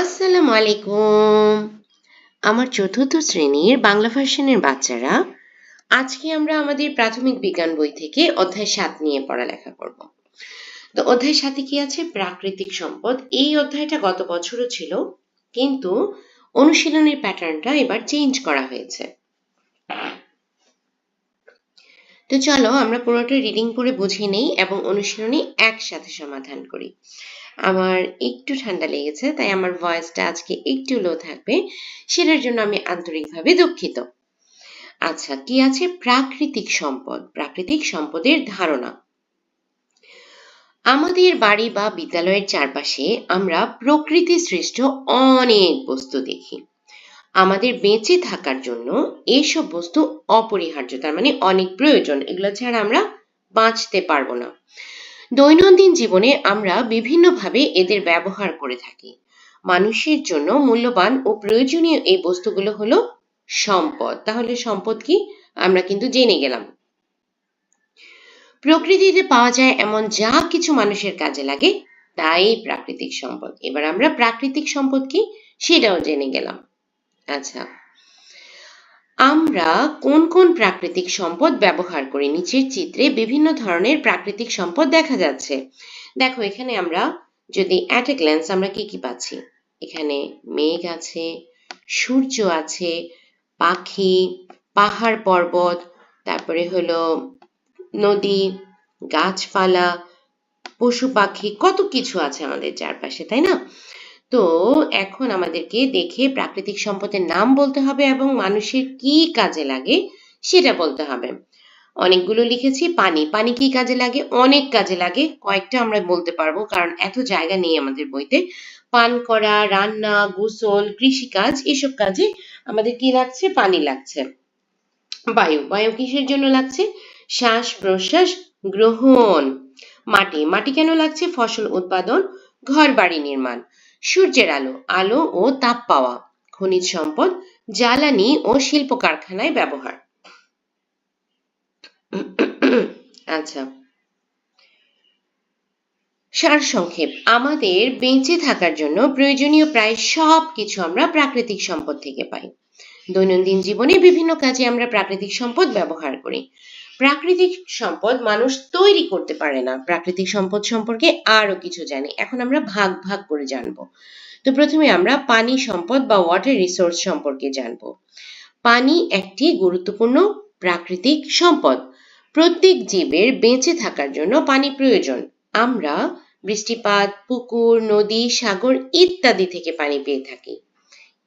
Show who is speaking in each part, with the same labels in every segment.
Speaker 1: আসসালামু আলাইকুম। আমার চতুর্থ শ্রেণীর বাংলা ভার্সনের বাচ্চারা, আজকে আমরা আমাদের প্রাথমিক বিজ্ঞান বই থেকে অধ্যায় ৭ নিয়ে পড়ালেখা করব। তো অধ্যায় ৭-এ কি আছে? প্রাকৃতিক সম্পদ। এই অধ্যায়টা গত বছরও ছিল, কিন্তু অনুশীলনের প্যাটার্নটা এবার চেঞ্জ করা হয়েছে। তো চলো আমরা পুরোটা রিডিং পড়ে বুঝে নেই এবং অনুশীলনী একসাথে সমাধান করি। আমার একটু ঠান্ডা লেগেছে, তাই আমার ভয়েসটা আজকে একটু লো থাকবে, সেটার জন্য আমি আন্তরিকভাবে দুঃখিত। আচ্ছা, কি আছে? প্রাকৃতিক সম্পদ। প্রাকৃতিক সম্পদের ধারণা। আমাদের বাড়ি বা বিদ্যালয়ের চারপাশে আমরা প্রকৃতি সৃষ্ট অনেক বস্তু দেখি। আমাদের বেঁচে থাকার জন্য এইসব বস্তু অপরিহার্য, তার মানে অনেক প্রয়োজন। এগুলো ছাড়া আমরা বাঁচতে পারবো না। দৈনন্দিন জীবনে আমরা বিভিন্নভাবে এদের ব্যবহার করে থাকি। মানুষের জন্য মূল্যবান ও প্রয়োজনীয় এই বস্তুগুলো হলো সম্পদ। তাহলে সম্পদ কি? আমরা কিন্তু জেনে গেলাম। প্রকৃতিতে পাওয়া যায় এমন যা কিছু মানুষের কাজে লাগে, তাই প্রাকৃতিক সম্পদ। এবার আমরা প্রাকৃতিক সম্পদ কি সেটাও জেনে গেলাম। আচ্ছা, আমরা কোন কোন প্রাকৃতিক সম্পদ ব্যবহার করি? নিচের চিত্রে বিভিন্ন ধরনের প্রাকৃতিক সম্পদ দেখা যাচ্ছে। দেখো, এখানে আমরা যদি অ্যাট এ গ্ল্যান্স আমরা কি কি পাচ্ছি? এখানে মেঘ আছে, সূর্য আছে, পাখি, পাহাড় পর্বত, তারপরে হলো নদী, গাছপালা, পশু পাখি, কত কিছু আছে আমাদের চারপাশে, তাই না? তো এখন আমাদেরকে দেখে প্রাকৃতিক সম্পদের নাম বলতে হবে এবং মানুষের কি কাজে লাগে সেটা বলতে হবে। অনেকগুলো লিখেছি। পানি। পানি কি কাজে লাগে? অনেক কাজে লাগে। কয়েকটা আমরা বলতে পারবো, কারণ এত জায়গা নেই আমাদের বইতে। পান করা, রান্না, গোসল, কৃষিকাজ, এসব কাজে আমাদের কি লাগছে? পানি লাগছে। বায়ু। বায়ু কিসের জন্য লাগছে? শ্বাস প্রশ্বাস গ্রহণ। মাটি। মাটি কেন লাগছে? ফসল উৎপাদন, ঘর বাড়ি নির্মাণ। সূর্যের আলো। আলো ও তাপ পাওয়া। খনিজ সম্পদ, জ্বালানি ও শিল্প কারখানায় ব্যবহার। আচ্ছা, সারসংক্ষেপ। আমাদের বেঁচে থাকার জন্য প্রয়োজনীয় প্রায় সব কিছু আমরা প্রাকৃতিক সম্পদ থেকে পাই। দৈনন্দিন জীবনে বিভিন্ন কাজে আমরা প্রাকৃতিক সম্পদ ব্যবহার করি। প্রাকৃতিক সম্পদ মানুষ তৈরি করতে পারে না। প্রাকৃতিক সম্পদ সম্পর্কে আরো কিছু জানি, এখন আমরা ভাগ ভাগ করে জানবো। তো প্রথমে আমরা পানি সম্পদ বা ওয়াটার রিসোর্স সম্পর্কে জানবো। পানি একটি গুরুত্বপূর্ণ প্রাকৃতিক সম্পদ। প্রত্যেক জীবের বেঁচে থাকার জন্য পানি প্রয়োজন। আমরা বৃষ্টিপাত, পুকুর, নদী, সাগর ইত্যাদি থেকে পানি পেয়ে থাকি।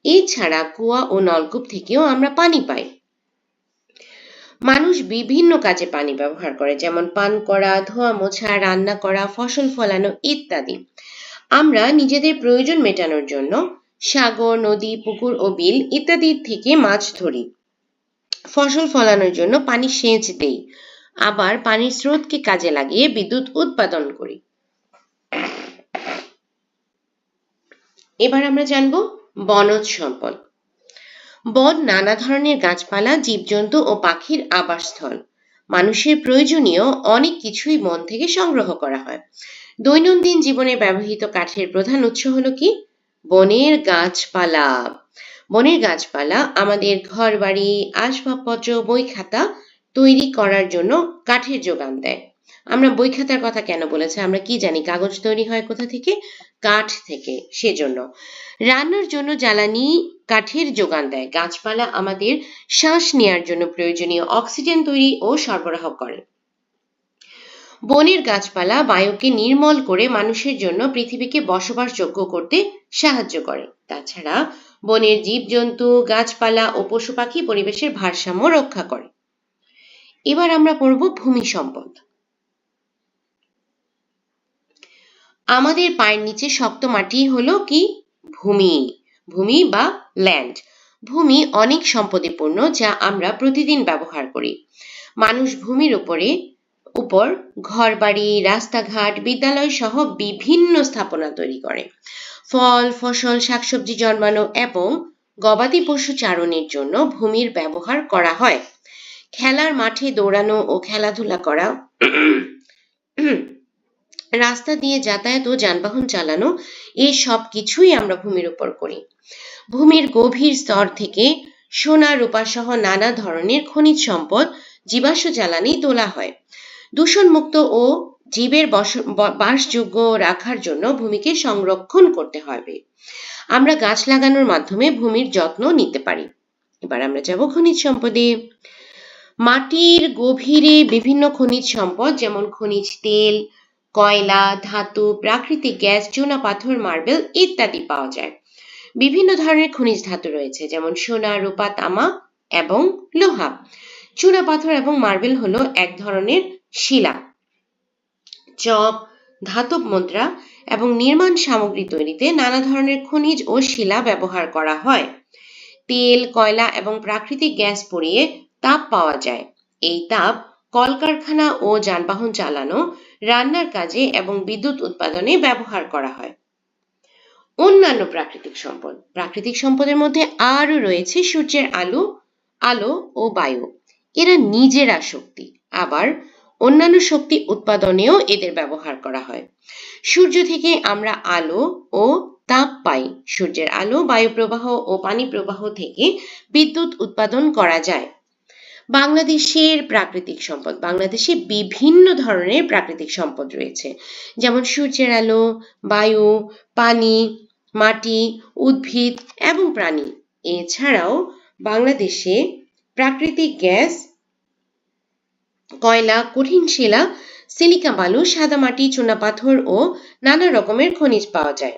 Speaker 1: এছাড়া কুয়া ও নলকূপ থেকেও আমরা পানি পাই। মানুষ বিভিন্ন কাজে পানি ব্যবহার করে, যেমন পান করা, ধোয়া মোছা, রান্না করা, ফসল ফলানো ইত্যাদি। আমরা নিজেদের প্রয়োজন মেটানোর জন্য সাগর, নদী, পুকুর ও বিল ইত্যাদি থেকে মাছ ধরি। ফসল ফলানোর জন্য পানি সেচ দেই। আবার পানির স্রোতকে কাজে লাগিয়ে বিদ্যুৎ উৎপাদন করি। এবার আমরা জানবো বনজ সম্পদ। বন নানা ধরনের গাছপালা, জীবজন্তু ও পাখির আবাসস্থল। মানুষের প্রয়োজনীয় অনেক কিছুই বন থেকে সংগ্রহ করা হয়। দৈনন্দিন জীবনে ব্যবহৃত কাঠের প্রধান উৎস হলো কি? বনের গাছপালা। বনের গাছপালা আমাদের ঘরবাড়ি, আসবাবপত্র, বই খাতা তৈরি করার জন্য কাঠের যোগান দেয়। আমরা বই খাতার কথা কেন বলেছি? আমরা কি জানি কাগজ তৈরি হয় কোথা থেকে? কাঠ থেকে, সেজন্য। রান্নার জন্য জ্বালানি কাঠের যোগান দেয়। গাছপালা আমাদের শ্বাস নেওয়ার জন্য প্রয়োজনীয় অক্সিজেন তৈরি ও সরবরাহ করে। বনের গাছপালা বায়ুকে নির্মল করে মানুষের জন্য পৃথিবীকে বসবাসযোগ্য করতে সাহায্য করে। তাছাড়া বনের জীবজন্তু, গাছপালা ও পশু পাখি পরিবেশের ভারসাম্য রক্ষা করে। এবার আমরা পড়ব ভূমি সম্পদ। আমাদের পায়ের নিচে শক্ত মাটি হলো কি? ভূমি। ভূমি বা ল্যান্ড। ভূমি অনেক সম্পদে পূর্ণ, যা আমরা প্রতিদিন ব্যবহার করি। মানুষ ভূমির উপর ঘরবাড়ি, রাস্তাঘাট, বিদ্যালয় সহ বিভিন্ন স্থাপনা তৈরি করে। ফল, ফসল, শাকসবজি জন্মানো এবং গবাদি পশু চারণের জন্য ভূমির ব্যবহার করা হয়। খেলার মাঠে দৌড়ানো ও খেলাধুলা করা রাস্তা দিয়ে যাতায়াত ও যানবাহন চালানো, এই সব কিছুই আমরা ভূমির উপর করি। ভূমির গভীর স্তর থেকে সোনা, রূপা সহ নানা ধরনের খনিজ সম্পদ, জীবাশ্ম জ্বালানি তোলা হয়। দূষণমুক্ত ও জীবের বাসযোগ্য রাখার জন্য ভূমিকে সংরক্ষণ করতে হবে। আমরা গাছ লাগানোর মাধ্যমে ভূমির যত্ন নিতে পারি। এবার আমরা যাব খনিজ সম্পদে। মাটির গভীরে বিভিন্ন খনিজ সম্পদ যেমন খনিজ তেল, কয়লা, ধাতু, প্রাকৃতিক গ্যাস, চুনাপাথর, মার্বেল ইত্যাদি পাওয়া যায়। বিভিন্ন ধরনের খনিজ ধাতু রয়েছে যেমন সোনা, রূপা, তামা এবং লোহা। চুনাপাথর এবং মার্বেল হলো এক ধরনের শিলা। চক, ধাতব মুদ্রা এবং নির্মাণ সামগ্রী তৈরিতে নানা ধরনের খনিজ ও শিলা ব্যবহার করা হয়। তেল, কয়লা এবং প্রাকৃতিক গ্যাস পুড়িয়ে তাপ পাওয়া যায়। এই তাপ কলকারখানা ও যানবাহন চালানো, রান্নার কাজে এবং বিদ্যুৎ উৎপাদনে ব্যবহার করা হয়। অন্যান্য প্রাকৃতিক সম্পদ। প্রাকৃতিক সম্পদের মধ্যে আরও রয়েছে সূর্যের আলো ও বায়ু। এরা নিজেরা শক্তি, আবার অন্যান্য শক্তি উৎপাদনেও এদের ব্যবহার করা হয়। সূর্য থেকে আমরা আলো ও তাপ পাই। সূর্যের আলো, বায়ু প্রবাহ ও পানি প্রবাহ থেকে বিদ্যুৎ উৎপাদন করা যায়। বাংলাদেশের প্রাকৃতিক সম্পদ। বাংলাদেশে বিভিন্ন ধরনের প্রাকৃতিক সম্পদ রয়েছে, যেমন সূর্যের আলো, বায়ু, পানি, মাটি, উদ্ভিদ এবং প্রাণী। এছাড়াও বাংলাদেশে প্রাকৃতিক গ্যাস, কয়লা, কঠিন শিলা, সিলিকা বালু, সাদা মাটি, চুনাপাথর ও নানা রকমের খনিজ পাওয়া যায়।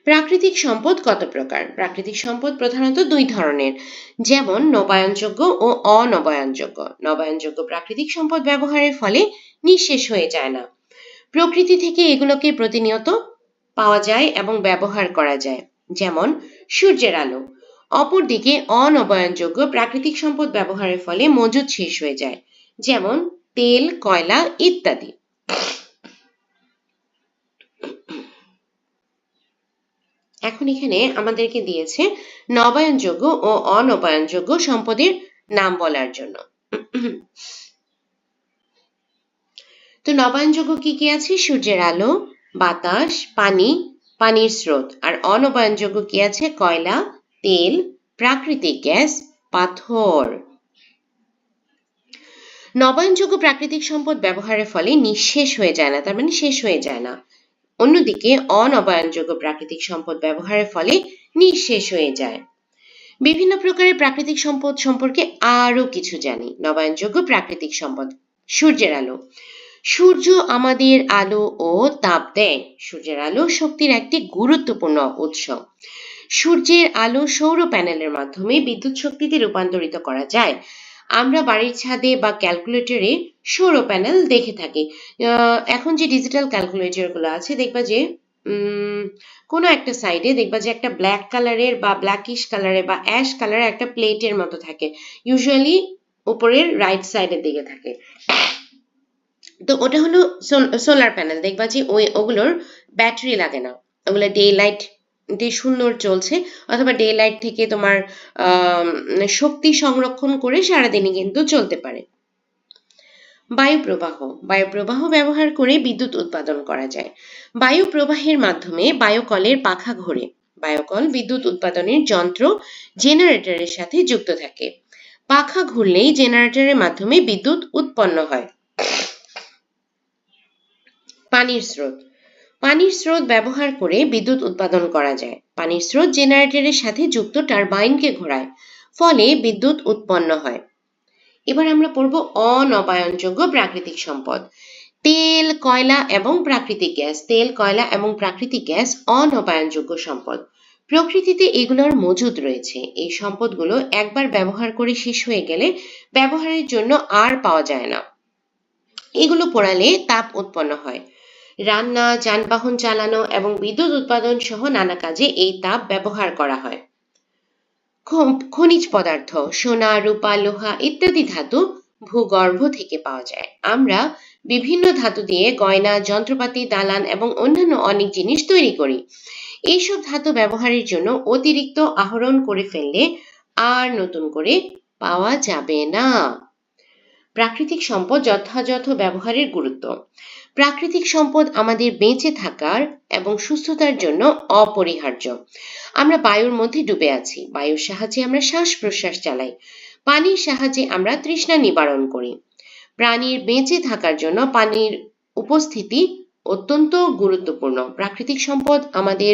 Speaker 1: প্রাকৃতিক সম্পদ কত প্রকার? প্রাকৃতিক সম্পদ প্রধানত দুই ধরনের, যেমন নবায়নযোগ্য ও অনবায়নযোগ্য। নবায়নযোগ্য প্রাকৃতিক সম্পদ ব্যবহারের ফলে নিঃশেষ হয়ে যায় না। প্রকৃতি থেকে এগুলোকে প্রতিনিয়ত পাওয়া যায় এবং ব্যবহার করা যায়, যেমন সূর্যের আলো। অপরদিকে অনবায়নযোগ্য প্রাকৃতিক সম্পদ ব্যবহারের ফলে মজুদ শেষ হয়ে যায়, যেমন তেল, কয়লা ইত্যাদি। এখন এখানে আমাদেরকে দিয়েছে নবায়নযোগ্য ও অনবায়নযোগ্য সম্পদের নাম বলার জন্য। তো নবায়নযোগ্য কি কি আছে? সূর্যের আলো, বাতাস, পানি, পানির স্রোত। আর অনবায়নযোগ্য কি আছে? কয়লা, তেল, প্রাকৃতিক গ্যাস, পাথর। নবায়নযোগ্য প্রাকৃতিক সম্পদ ব্যবহারের ফলে নিঃশেষ হয়ে যায় না, তার মানে শেষ হয়ে যায় না। অন্যদিকে অনবায়নযোগ্য প্রাকৃতিক সম্পদ ব্যবহারের ফলে নিঃশেষ হয়ে যায়। বিভিন্ন প্রকারের প্রাকৃতিক সম্পদ সম্পর্কে আরো কিছু জানি। নবায়নযোগ্য প্রাকৃতিক সম্পদ। সূর্যের আলো। সূর্য আমাদের আলো ও তাপ দেয়। সূর্যের আলো শক্তির একটি গুরুত্বপূর্ণ উৎস। সূর্যের আলো সৌর প্যানেলের মাধ্যমে বিদ্যুৎ শক্তিতে রূপান্তরিত করা যায়। আমরা বাড়ির ছাদে বা ক্যালকুলেটরে সৌর প্যানেল দেখে থাকি। এখন যে ডিজিটাল ক্যালকুলেটর গুলো আছে, দেখবা যে কোনো একটা সাইডে দেখবা যে একটা ব্ল্যাক কালারের বা ব্ল্যাকিশ কালারের বা অ্যাশ কালারের একটা প্লেটের মতো থাকে, ইউজুয়ালি উপরের রাইট সাইডের দিকে থাকে। তো ওটা হলো সোলার প্যানেল। দেখবা যে ওগুলোর ব্যাটারি লাগে না, ওগুলো ডে লাইট দিয়ে সুন্দর চলছে, অথবা ডে লাইট থেকে তোমার শক্তি সংরক্ষণ করে সারাদিনই কিন্তু চলতে পারে। বায়ু প্রবাহ। বায়ু প্রবাহ ব্যবহার করে বিদ্যুৎ উৎপাদন করা যায়। বায়ু প্রবাহের মাধ্যমে বায়ুকলের পাখা ঘোরে। বায়ুকল বিদ্যুৎ উৎপাদনের যন্ত্র জেনারেটরের সাথে যুক্ত থাকে। পাখা ঘুরলেই জেনারেটরের মাধ্যমে বিদ্যুৎ উৎপন্ন হয়। পানির স্রোত। পানির স্রোত ব্যবহার করে বিদ্যুৎ উৎপাদন করা যায়। পানির স্রোত জেনারেটরের সাথে যুক্ত টারবাইনকে ঘোরায়, ফলে বিদ্যুৎ উৎপন্ন হয়। এবার আমরা পড়ব অনবায়নযোগ্য প্রাকৃতিক সম্পদ। তেল, কয়লা এবং প্রাকৃতিক গ্যাস। তেল, কয়লা এবং প্রাকৃতিক গ্যাস অনবায়নযোগ্য সম্পদ। প্রকৃতিতে এগুলোর মজুদ রয়েছে। এই সম্পদগুলো একবার ব্যবহার করে শেষ হয়ে গেলে ব্যবহারের জন্য আর পাওয়া যায় না। এগুলো পোড়ালে তাপ উৎপন্ন হয়। রান্না, যানবাহন চালানো এবং বিদ্যুৎ উৎপাদন সহ নানা কাজে এই তাপ ব্যবহার করা হয়। খনিজ পদার্থ। সোনা, রূপা, লোহা ইত্যাদি ধাতু ভূগর্ভ থেকে পাওয়া যায়। আমরা বিভিন্ন ধাতু দিয়ে গয়না, যন্ত্রপাতি, দালান এবং অন্যান্য অনেক জিনিস তৈরি করি। এইসব ধাতু ব্যবহারের জন্য অতিরিক্ত আহরণ করে ফেললে আর নতুন করে পাওয়া যাবে না। প্রাকৃতিক সম্পদ যথাযথ ব্যবহারের গুরুত্ব। প্রাকৃতিক সম্পদ আমাদের বেঁচে থাকার এবং সুস্থতার জন্য অপরিহার্য। আমরা বায়ুর মধ্যে ডুবে আছি, বায়ুর সাহায্যে আমরা শ্বাস প্রশ্বাস চালাই, পানির সাহায্যে আমরা তৃষ্ণা নিবারণ করি। প্রাণীর বেঁচে থাকার জন্য পানির উপস্থিতি অত্যন্ত গুরুত্বপূর্ণ। প্রাকৃতিক সম্পদ আমাদের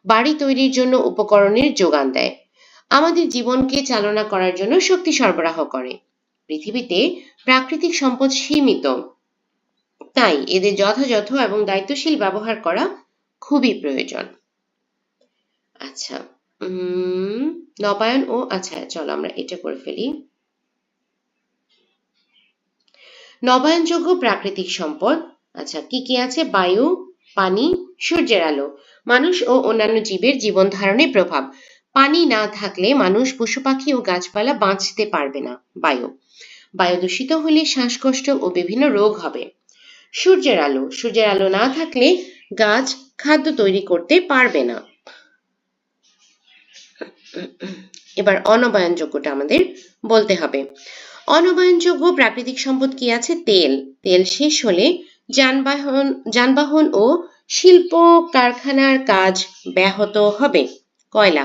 Speaker 1: বাড়ি তৈরির জন্য উপকরণের যোগান দেয়, আমাদের জীবনকে চালনা করার জন্য শক্তি সরবরাহ করে। পৃথিবীতে প্রাকৃতিক সম্পদ সীমিত, তাই এদের যথাযথ এবং দায়িত্বশীল ব্যবহার করা খুবই প্রয়োজন। আচ্ছা, নবায়ন ও চলো আমরা এটা করে ফেলি। নবায়নযোগ্য প্রাকৃতিক সম্পদ কি কি আছে? বায়ু, পানি, সূর্যের আলো, মানুষ ও অন্যান্য জীবের জীবন ধারণে প্রভাব। পানি না থাকলে মানুষ, পশু পাখি ও গাছপালা বাঁচতে পারবে না। বায়ু, বায়ু দূষিত হলে শ্বাসকষ্ট ও বিভিন্ন রোগ হবে। সূর্যের আলো, সূর্যের আলো না থাকলে গাছ খাদ্য তৈরি করতে পারবে না। এবার অনবায়নযোগ্যটা আমাদের বলতে হবে। অনবায়নযোগ্য প্রাকৃতিক সম্পদ কি আছে? তেল, তেল শেষ হলে যানবাহন ও শিল্প কারখানার কাজ ব্যাহত হবে। কয়লা,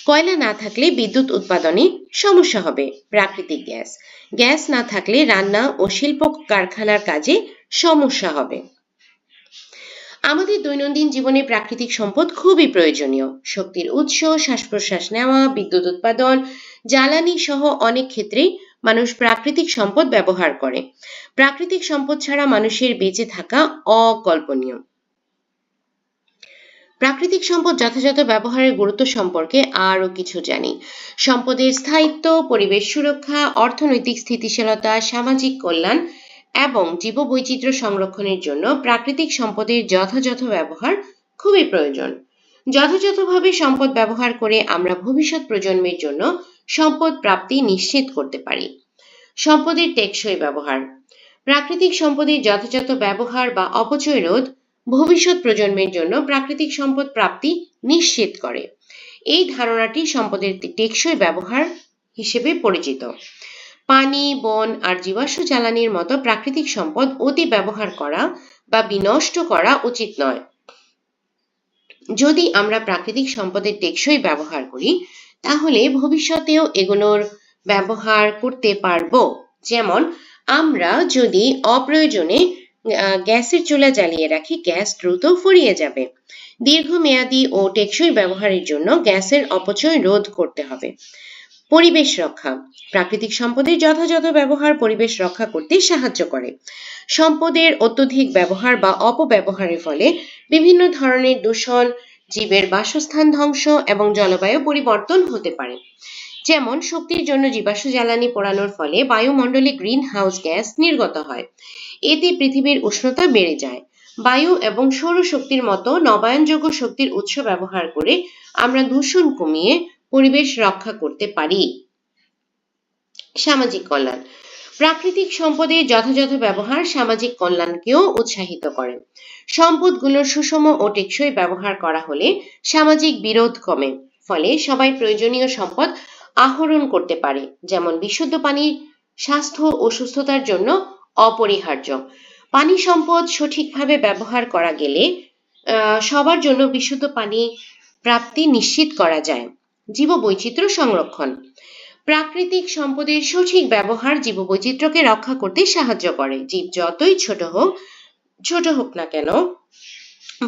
Speaker 1: কয়লা না থাকলে বিদ্যুৎ উৎপাদনে সমস্যা হবে। প্রাকৃতিক গ্যাস, গ্যাস না থাকলে রান্না ও শিল্প কারখানার কাজে সমস্যা হবে। আমাদের দৈনন্দিন জীবনে প্রাকৃতিক সম্পদ খুবই প্রয়োজনীয়। শক্তির উৎস, শ্বাস প্রশ্বাস নেওয়া, বিদ্যুৎ উৎপাদন, জ্বালানি সহ অনেক ক্ষেত্রেই মানুষ প্রাকৃতিক সম্পদ ব্যবহার করে। প্রাকৃতিক সম্পদ ছাড়া মানুষের বেঁচে থাকা অকল্পনীয়। প্রাকৃতিক সম্পদ যথাযথ ব্যবহারের গুরুত্ব সম্পর্কে আরও কিছু জানি। সম্পদের স্থায়িত্ব, পরিবেশ সুরক্ষা, অর্থনৈতিক স্থিতিশীলতা, সামাজিক কল্যাণ এবং জীববৈচিত্র্য সংরক্ষণের জন্য প্রাকৃতিক সম্পদের যথাযথ ব্যবহার খুবই প্রয়োজন। যথাযথভাবে সম্পদ ব্যবহার করে আমরা ভবিষ্যৎ প্রজন্মের জন্য সম্পদ প্রাপ্তি নিশ্চিত করতে পারি। সম্পদের টেকসই ব্যবহার। প্রাকৃতিক সম্পদের যথাযথ ব্যবহার বা অপচয় রোধ ভবিষ্যৎ প্রজন্মের জন্য প্রাকৃতিক সম্পদ প্রাপ্তি নিশ্চিত করে। এই ধারণাটি সম্পদের টেকসই ব্যবহার হিসেবে পরিচিত। পানি, বন আর জীবাশ্ম জ্বালানির মতো প্রাকৃতিক সম্পদ অতি ব্যবহার করা বা বিনষ্ট করা উচিত নয়। যদি আমরা প্রাকৃতিক সম্পদের টেকসই ব্যবহার করি, তাহলে ভবিষ্যতেও এগুলোর ব্যবহার করতে পারবো। যেমন আমরা যদি অপ্রয়োজনে গ্যাসের চুলা জ্বালিয়ে রাখি, গ্যাস দ্রুত ফুরিয়ে যাবে। দীর্ঘমেয়াদী ও টেকসই ব্যবহারের জন্য গ্যাসের অপচয় রোধ করতে হবে। পরিবেশ রক্ষা। প্রাকৃতিক সম্পদের যথাযথ ব্যবহার পরিবেশ রক্ষা করতে সাহায্য করে। সম্পদের অত্যধিক ব্যবহার বা অপব্যবহারের ফলে বিভিন্ন ধরনের দূষণ, জীবের বাসস্থান ধ্বংস এবং জলবায়ু পরিবর্তন হতে পারে। যেমন শক্তির জন্য জীবাশ্ম জ্বালানি পোড়ানোর ফলে বায়ুমণ্ডলে গ্রিন হাউস গ্যাস নির্গত হয়। এতে পৃথিবীর উষ্ণতা বেড়ে যায়। বায়ু এবং সৌরশক্তির মতো নবায়নযোগ্য শক্তির উৎস ব্যবহার করে আমরা দূষণ কমিয়ে পরিবেশ রক্ষা করতে পারি। সামাজিক কল্যাণ। প্রাকৃতিক সম্পদের যথাযথ ব্যবহার সামাজিক কল্যাণকেও উৎসাহিত করে। সম্পদগুলোর সুষম ও টেকসই ব্যবহার করা হলে সামাজিক বিরোধ কমে, ফলে সবাই প্রয়োজনীয় সম্পদ আহরণ করতে পারে। যেমন বিশুদ্ধ পানি স্বাস্থ্য ও সুস্থতার জন্য অপরিহার্য। পানি সম্পদ সঠিকভাবে ব্যবহার করা গেলে সবার জন্য বিশুদ্ধ পানি প্রাপ্তি নিশ্চিত করা যায়। জীববৈচিত্র্য সংরক্ষণ। প্রাকৃতিক সম্পদের সঠিক ব্যবহার জীববৈচিত্র্যকে রক্ষা করতে সাহায্য করে। জীব যতই ছোট হোক না কেন,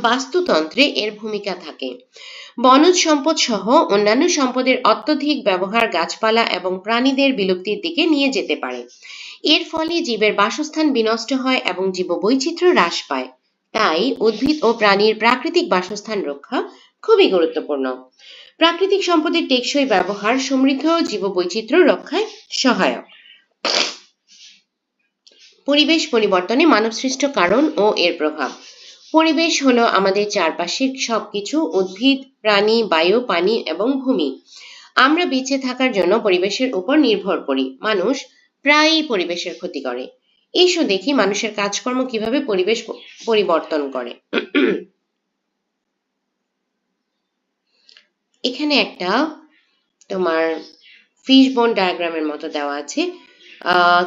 Speaker 1: বাস্তুতন্ত্রে এর ভূমিকা থাকে। বনজ সম্পদ সহ অন্যান্য সম্পদের অত্যধিক ব্যবহার গাছপালা এবং প্রাণীদের বিলুপ্তির দিকে নিয়ে যেতে পারে। এর ফলে জীবের বাসস্থান বিনষ্ট হয় এবং জীববৈচিত্র্য হ্রাস পায়। তাই উদ্ভিদ ও প্রাণীর প্রাকৃতিক বাসস্থান রক্ষা খুবই গুরুত্বপূর্ণ। প্রাকৃতিক সম্পদের টেকসই ব্যবহার সমৃদ্ধ জীববৈচিত্র্য রক্ষায় সহায়ক। পরিবেশ পরিবর্তনে মানবসৃষ্ট কারণ ও এর প্রভাব। পরিবেশ হলো আমাদের চারপাশের সবকিছু, উদ্ভিদ, প্রাণী, বায়ু, পানি এবং ভূমি। আমরা বেঁচে থাকার জন্য পরিবেশের উপর নির্ভর করি। মানুষ প্রায়ই পরিবেশের ক্ষতি করে। এসো দেখি মানুষের কাজকর্ম কিভাবে পরিবেশ পরিবর্তন করে। এখানে একটা তোমার ফিশ বোন ডায়াগ্রামের মতো দেওয়া আছে।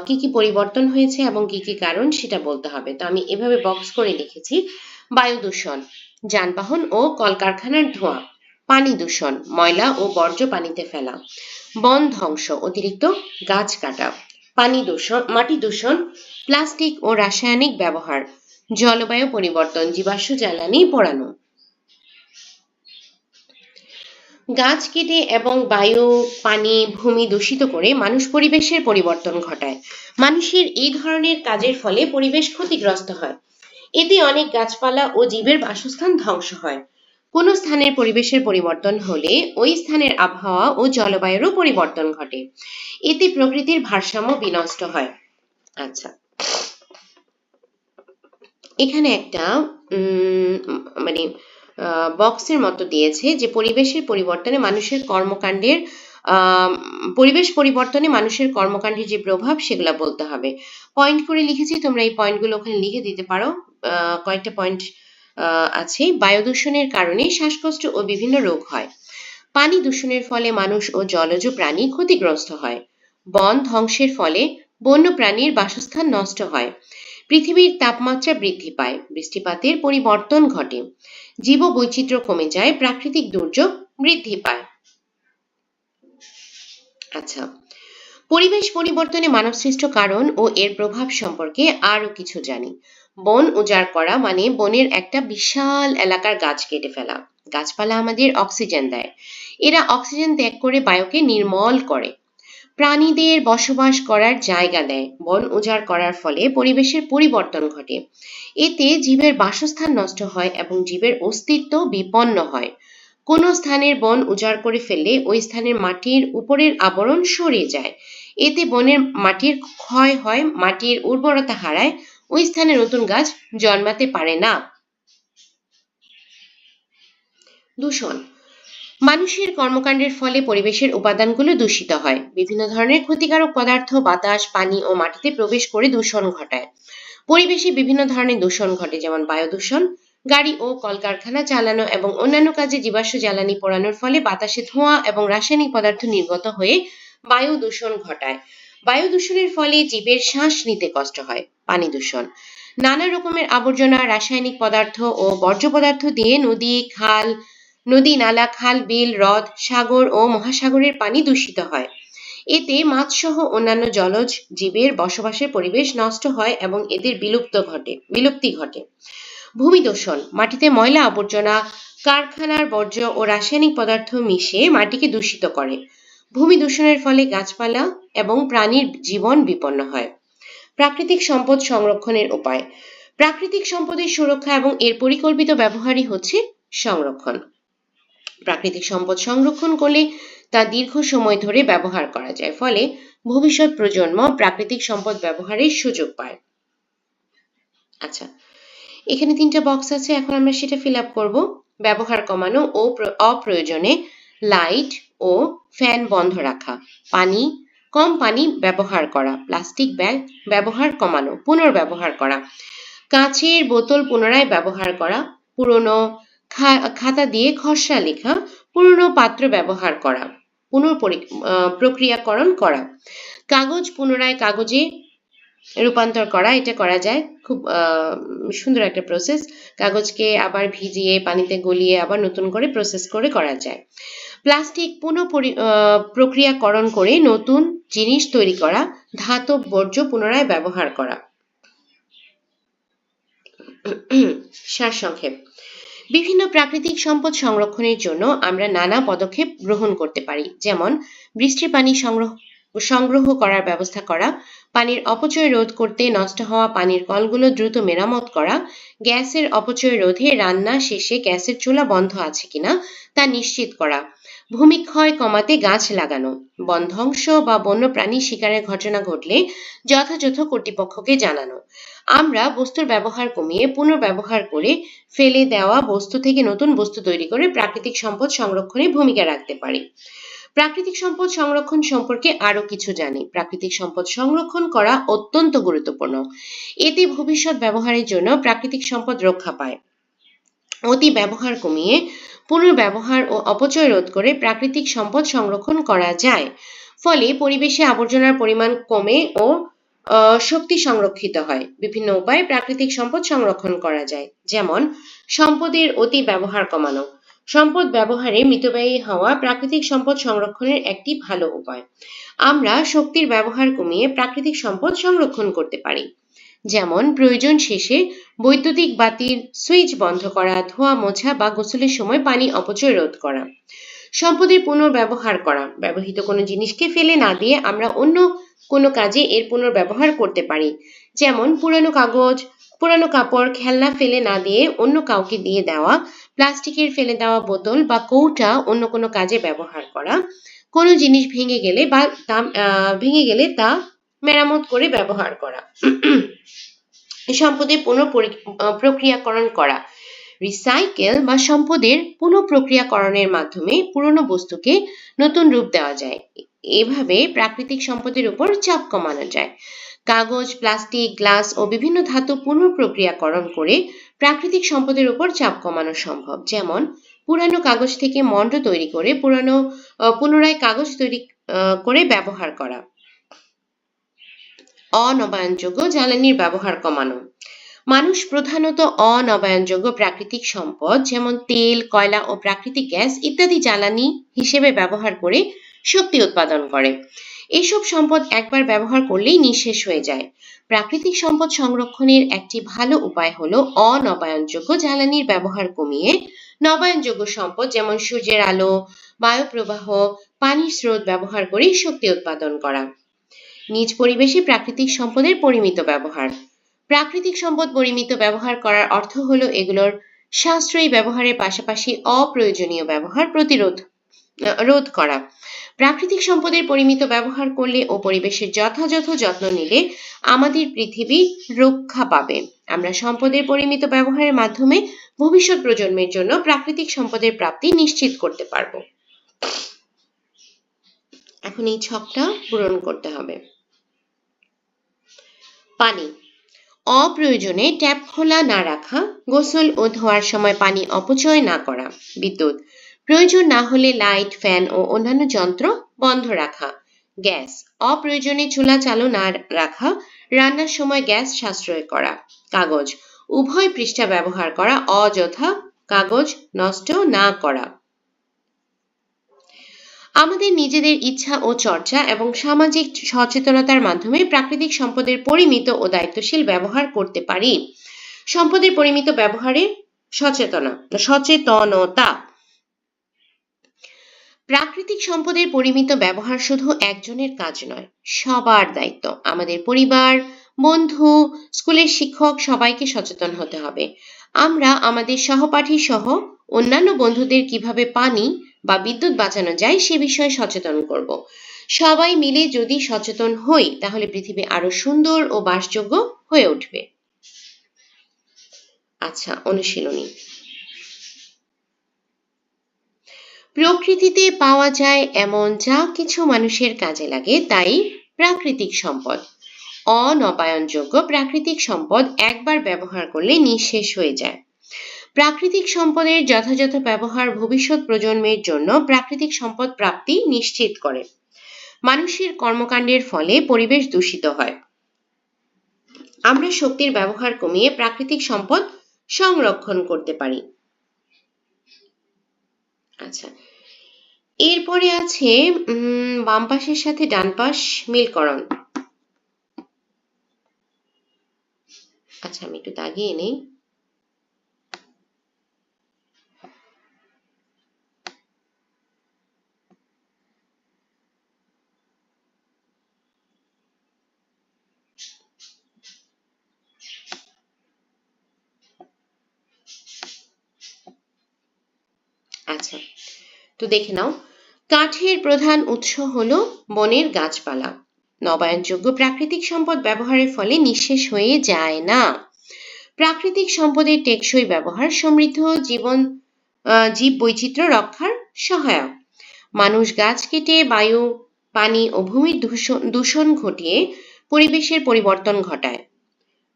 Speaker 1: কি কি পরিবর্তন হয়েছে এবং কি কি কারণ সেটা বলতে হবে। তো আমি এভাবে বক্স করে লিখেছি। বায়ু দূষণ, যানবাহন ও কলকারখানার ধোঁয়া। পানি দূষণ, ময়লা ও বর্জ্য পানিতে ফেলা। বন ধ্বংস, অতিরিক্ত গাছ কাটা। পানি দূষণ, মাটি দূষণ, প্লাস্টিক ও রাসায়নিক ব্যবহার। জলবায়ু পরিবর্তন, জীবাশ্ম জ্বালানি পোড়ানো। গাছ কেটে এবং বায়ু, পানি, ভূমি দূষিত করে মানুষ পরিবেশের পরিবর্তন ঘটায়। মানুষের এই ধরনের কাজের ফলে পরিবেশ ক্ষতিগ্রস্ত হয়। এতে অনেক গাছপালা ও জীবের বাসস্থান ধ্বংস হয়। কোনো স্থানের পরিবেশের পরিবর্তন হলে ওই স্থানের আবহাওয়া ও জলবায়ুরও পরিবর্তন ঘটে। এতে প্রকৃতির ভারসাম্য বিনষ্ট হয়। আচ্ছা, এখানে একটা মানে বক্সের মতো দিয়েছে যে পরিবেশের পরিবর্তনে মানুষের কর্মকাণ্ডের পরিবেশ পরিবর্তনে মানুষের কর্মকাণ্ডের যে প্রভাব সেগুলো বলতে হবে। পয়েন্ট করে লিখেছি, তোমরা এই পয়েন্টগুলো ওখানে লিখে দিতে পারো। কয়েকটা পয়েন্ট আছে। বায়ু দূষণের কারণে শ্বাসকষ্ট ও বিভিন্ন রোগ হয়। পানি দূষণের ফলে মানুষ ও জলজ প্রাণী ক্ষতিগ্রস্ত হয়। বন ধ্বংসের ফলে বন্য প্রাণীর বাসস্থান নষ্ট হয়। পৃথিবীর তাপমাত্রা বৃদ্ধি পায়, বৃষ্টিপাতের পরিবর্তন ঘটে, জীববৈচিত্র্য কমে যায়, প্রাকৃতিক দুর্যোগ বৃদ্ধি পায়। আচ্ছা, পরিবেশ পরিবর্তনে মানবসৃষ্ট কারণ ও এর প্রভাব সম্পর্কে আরো কিছু জানি। বন উজাড় করা মানে বনের একটা বিশাল এলাকার গাছ কেটে ফেলা। গাছপালা আমাদের অক্সিজেন দেয়। এরা অক্সিজেন ত্যাগ করে বায়ুকে নির্মল করে, প্রাণীদের বসবাস করার জায়গা দেয়। বন উজাড় করার ফলে পরিবেশের পরিবর্তন ঘটে। এতে জীবের বাসস্থান নষ্ট হয় এবং জীবের অস্তিত্ব বিপন্ন হয়। কোনো স্থানের বন উজাড় করে ফেললে ওই স্থানের মাটির উপরের আবরণ সরে যায়। এতে বনের মাটির ক্ষয় হয়, মাটির উর্বরতা হারায়, ওই স্থানে নতুন গাছ জন্মাতে পারে না। দূষণ, মানুষের কর্মকাণ্ডের ফলে পরিবেশের উপাদানগুলো দূষিত হয়। বিভিন্ন ধরনের ক্ষতিকারক পদার্থ বাতাস, পানি ও মাটিতে প্রবেশ করে দূষণ ঘটায়। পরিবেশে বিভিন্ন ধরনের দূষণ ঘটে, যেমন বায়ু দূষণ, গাড়ি ও কলকারখানা চালানো এবং অন্যান্য কাজে জীবাশ্ম জ্বালানি পোড়ানোর ফলে বাতাসে ধোঁয়া এবং রাসায়নিক পদার্থ নির্গত হয়ে বায়ু দূষণ ঘটায়। বায়ু দূষণের ফলে জীবের শ্বাস নিতে কষ্ট হয়। পানি দূষণ, নানা রকমের আবর্জনা, রাসায়নিক পদার্থ ও বর্জ্য পদার্থ দিয়ে নদী, নালা, খাল, বিল, হ্রদ, সাগর ও মহাসাগরের পানি দূষিত হয়। এতে মাছসহ অন্যান্য জলজ জীবের বসবাসের পরিবেশ নষ্ট হয় এবং এদের বিলুপ্তি ঘটে। ভূমি দূষণ, মাটিতে ময়লা আবর্জনা, কারখানার বর্জ্য ও রাসায়নিক পদার্থ মিশে মাটিকে দূষিত করে। ভূমি দূষণের ফলে গাছপালা এবং প্রাণীর জীবন বিপন্ন হয়। প্রাকৃতিক সম্পদ সংরক্ষণের উপায়, প্রাকৃতিক সম্পদের সুরক্ষা এবং এর পরিকল্পিত ব্যবহারই হচ্ছে সংরক্ষণ। প্রাকৃতিক সম্পদ সংরক্ষণ করলে তা দীর্ঘ সময় ধরে ব্যবহার করা যায়, ফলে ভবিষ্যৎ প্রজন্ম প্রাকৃতিক সম্পদ ব্যবহারের সুযোগ পায়। আচ্ছা, এখানে 3টা বক্স আছে, এখন আমরা সেটা ফিল আপ করব। ব্যবহার কমানো ও অপ্রয়োজনে লাইট ও ফ্যান বন্ধ রাখা। কম পানি ব্যবহার করা। প্লাস্টিক ব্যাগ ব্যবহার কমানো, পুনর্ব্যবহার করা। কাঁচের বোতল পুনরায় ব্যবহার করা। পুরনো খাতা দিয়ে খসড়া লেখা। পুরনো পাত্র ব্যবহার করা। প্রক্রিয়াকরণ করা। কাগজ পুনরায় কাগজে রূপান্তর করা, এটা করা যায়, খুব সুন্দর একটা প্রসেস। কাগজকে আবার ভিজিয়ে পানিতে গলিয়ে আবার নতুন করে প্রসেস করে করা যায়। প্লাস্টিক প্রক্রিয়াকরণ করে নতুন জিনিস তৈরি করা। ধাতব বর্জ্য পুনরায় ব্যবহার করা। সারসংক্ষেপ, বিভিন্ন প্রাকৃতিক সম্পদ সংরক্ষণের জন্য আমরা নানা পদক্ষেপ গ্রহণ করতে পারি, যেমন বৃষ্টির পানি সংগ্রহ করার ব্যবস্থা করা, পানির অপচয় রোধ করতে নষ্ট হওয়া পানির কলগুলো দ্রুত মেরামত করা, গ্যাসের অপচয় রোধে রান্না শেষে গ্যাসের চুলা বন্ধ আছে কিনা তা নিশ্চিত করা, ভূমিক্ষয় কমাতে গাছ লাগানো, বন ধ্বংস বা বন্যপ্রাণী শিকারের ঘটনা ঘটলে যথাযথ কর্তৃপক্ষকে জানানো। আমরা বস্তুর ব্যবহার কমিয়ে পুনর্ব্যবহার করে ফেলে দেওয়া বস্তু থেকে নতুন বস্তু তৈরি করে প্রাকৃতিক সম্পদ সংরক্ষণে ভূমিকা রাখতে পারি। প্রাকৃতিক সম্পদ সংরক্ষণ সম্পর্কে আরো কিছু জানি। প্রাকৃতিক সম্পদ সংরক্ষণ করা অত্যন্ত গুরুত্বপূর্ণ। এতে ভবিষ্যৎ ব্যবহারের জন্য প্রাকৃতিক সম্পদ রক্ষা পায়। অতি ব্যবহার কমিয়ে পুনর্ব্যবহার ও অপচয় রোধ করে প্রাকৃতিক সম্পদ সংরক্ষণ করা যায়। ফলে পরিবেশে আবর্জনার পরিমাণ কমে ও শক্তি সংরক্ষিত হয়। বিভিন্ন উপায়ে প্রাকৃতিক সম্পদ সংরক্ষণ করা যায়, যেমন সম্পদের অতি ব্যবহার কমানো। সম্পদ ব্যবহারে মিতব্যয়ী হওয়া প্রাকৃতিক সম্পদ সংরক্ষণের একটি ভালো উপায়। আমরা শক্তির ব্যবহার কমিয়ে প্রাকৃতিক সম্পদ সংরক্ষণ করতে পারি, যেমন প্রয়োজন শেষে বৈদ্যুতিক বাতির সুইচ বন্ধ করা, ধোয়া মোছা বা গোসলের সময় পানি অপচয় রোধ করা। সম্পদের পুনর্ব্যবহার করা, ব্যবহৃত কোনো জিনিসকে ফেলে না দিয়ে আমরা অন্য কোনো কাজে এর পুনর্ব্যবহার করতে পারি, যেমন পুরানো কাগজ, পুরানো কাপড়, খেলনা ফেলে না দিয়ে অন্য কাউকে দিয়ে দেওয়া, প্লাস্টিকের ফেলে দেওয়া বোতল বা কৌটা অন্য কোনো কাজে ব্যবহার করা, কোনো জিনিস ভেঙে গেলে তা মেরামত করে ব্যবহার করা। সম্পদের প্রক্রিয়াকরণ করা, রিসাইকেল বা সম্পদের পুনঃপ্রক্রিয়াকরণের মাধ্যমে পুরনো বস্তুকে নতুন রূপ দেওয়া যায়। এভাবে প্রাকৃতিক সম্পদের উপর চাপ কমানো যায়। কাগজ, প্লাস্টিক, গ্লাস ও বিভিন্ন ধাতু পুনঃপ্রক্রিয়াকরণ করে প্রাকৃতিক সম্পদের উপর চাপ কমানো সম্ভব, যেমন পুরানো কাগজ থেকে মণ্ড তৈরি করে পুনরায় কাগজ তৈরি করে ব্যবহার করা। অনবায়নযোগ্য জ্বালানির ব্যবহার কমানো। মানুষ প্রধানত অনবায়নযোগ্য প্রাকৃতিক সম্পদ যেমন তেল, কয়লা ও প্রাকৃতিক গ্যাস ইত্যাদি জ্বালানি হিসেবে ব্যবহার করে শক্তি উৎপাদন করে। এসব সম্পদ একবার ব্যবহার করলেই নিঃশেষ হয়ে যায়। প্রাকৃতিক সম্পদ সংরক্ষণের একটি ভালো উপায় হলো অনবায়নযোগ্য জ্বালানির ব্যবহার কমিয়ে নবায়নযোগ্য সম্পদ যেমন সূর্যের আলো, বায়ু প্রবাহ, পানির স্রোত ব্যবহার করে শক্তি উৎপাদন করা। নিজ পরিবেশে প্রাকৃতিক সম্পদের পরিমিত ব্যবহার। প্রাকৃতিক সম্পদ পরিমিত ব্যবহার করার অর্থ হলো এগুলোর সাশ্রয়ী ব্যবহারের পাশাপাশি অপ্রয়োজনীয় ব্যবহার রোধ করা। প্রাকৃতিক সম্পদের পরিমিত ব্যবহার করলে ও পরিবেশের যথাযথ যত্ন নিলে আমাদের পৃথিবী রক্ষা পাবে। আমরা সম্পদের পরিমিত ব্যবহারের মাধ্যমে ভবিষ্যৎ প্রজন্মের জন্য প্রাকৃতিক সম্পদের প্রাপ্তি নিশ্চিত করতে পারব। এখন এই ছকটা পূরণ করতে হবে। পানি। অপ্রয়োজনে ট্যাপ খোলা না রাখা, গোসল ও ধোয়ার সময় পানি অপচয় না করা। বিদ্যুৎ। প্রয়োজন না হলে লাইট, ফ্যান ও অন্যান্য যন্ত্র বন্ধ রাখা। গ্যাস। অপ্রয়োজনে চুলা চালু না রাখা, রান্নার সময় গ্যাস সাশ্রয় করা। কাগজ। উভয় পৃষ্ঠা ব্যবহার করা, অযথা কাগজ নষ্ট না করা। আমাদের নিজেদের ইচ্ছা ও চর্চা এবং সামাজিক সচেতনতার মাধ্যমে প্রাকৃতিক সম্পদের পরিমিত ও দায়িত্বশীল ব্যবহার করতে পারি। সম্পদের পরিমিত ব্যবহারে সচেতনতা। প্রাকৃতিক সম্পদের পরিমিত ব্যবহার শুধু একজনের কাজ নয়, সবার দায়িত্ব। আমাদের পরিবার, বন্ধু, স্কুলের শিক্ষক সবাইকে সচেতন হতে হবে। আমরা আমাদের সহপাঠী সহ অন্যান্য বন্ধুদের কিভাবে পানি বা বিদ্যুৎ বাঁচানো যায় সে বিষয়ে সচেতন করব। সবাই মিলে যদি সচেতন হই তাহলে পৃথিবী আরো সুন্দর ও বাসযোগ্য হয়ে উঠবে। আচ্ছা, অনুশীলনী। প্রকৃতিতে পাওয়া যায় এমন যা কিছু মানুষের কাজে লাগে তাই প্রাকৃতিক সম্পদ। অনবায়নযোগ্য প্রাকৃতিক সম্পদ একবার ব্যবহার করলে নিঃশেষ হয়ে যায়। প্রাকৃতিক সম্পদের যথাযথ ব্যবহার ভবিষ্যৎ প্রজন্মের জন্য প্রাকৃতিক সম্পদ প্রাপ্তি নিশ্চিত করে। মানুষের কর্মকাণ্ডের ফলে পরিবেশ দূষিত হয়। আমরা শক্তির ব্যবহার কমিয়ে প্রাকৃতিক সম্পদ সংরক্ষণ করতে পারি। আচ্ছা, এরপরে আছে বাম পাশের সাথে ডান পাশ মিলকরণ। আচ্ছা, আমি একটু দাগিয়ে নেই। আচ্ছা, তো দেখে নাও। কাঠের প্রধান উৎস হলো বনের গাছপালা। নবায়নযোগ্য প্রাকৃতিক সম্পদ ব্যবহারের ফলে নিঃশেষ হয়ে যায় না। প্রাকৃতিক সম্পদের টেকসই ব্যবহার সমৃদ্ধ জীব বৈচিত্র্য রক্ষার সহায়ক। মানুষ গাছ কেটে বায়ু, পানি ও ভূমির দূষণ ঘটিয়ে পরিবেশের পরিবর্তন ঘটায়।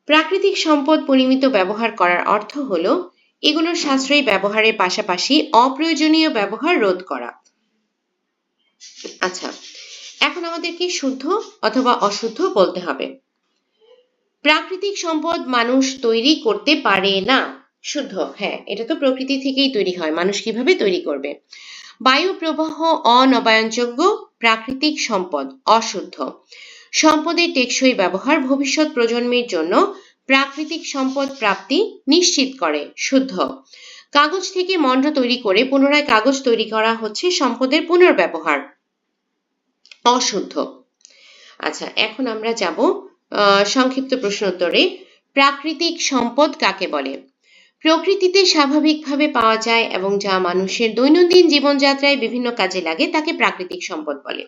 Speaker 1: প্রাকৃতিক সম্পদ পরিমিত ব্যবহার করার অর্থ হলো এগুলোর সাশ্রয়ী ব্যবহারের পাশাপাশি অপ্রয়োজনীয় ব্যবহার রোধ করা। আচ্ছা, এখন আমাদেরকে শুদ্ধ অথবা অশুদ্ধ বলতে হবে। প্রাকৃতিক সম্পদ মানুষ তৈরি করতে পারে না। শুদ্ধ, হ্যাঁ, এটা তো প্রকৃতি থেকেই তৈরি হয়, মানুষ কিভাবে তৈরি করবে। বায়ু প্রবাহ অনবায়নযোগ্য প্রাকৃতিক সম্পদ। অশুদ্ধ। সম্পদের টেকসই ব্যবহার ভবিষ্যৎ প্রজন্মের জন্য প্রাকৃতিক সম্পদ প্রাপ্তি নিশ্চিত করে। শুদ্ধ। কাগজ থেকে মণ্ড তৈরি করে পুনরায় কাগজ তৈরি করা হচ্ছে সম্পদের পুনর্ব্যবহার। অশুদ্ধ। আচ্ছা, এখন আমরা যাব সংক্ষিপ্ত প্রশ্ন উত্তরে। প্রাকৃতিক সম্পদ কাকে বলে? প্রকৃতিতে স্বাভাবিকভাবে পাওয়া যায় এবং যা মানুষের দৈনন্দিন জীবনযাত্রায় বিভিন্ন কাজে লাগে তাকে প্রাকৃতিক সম্পদ বলে।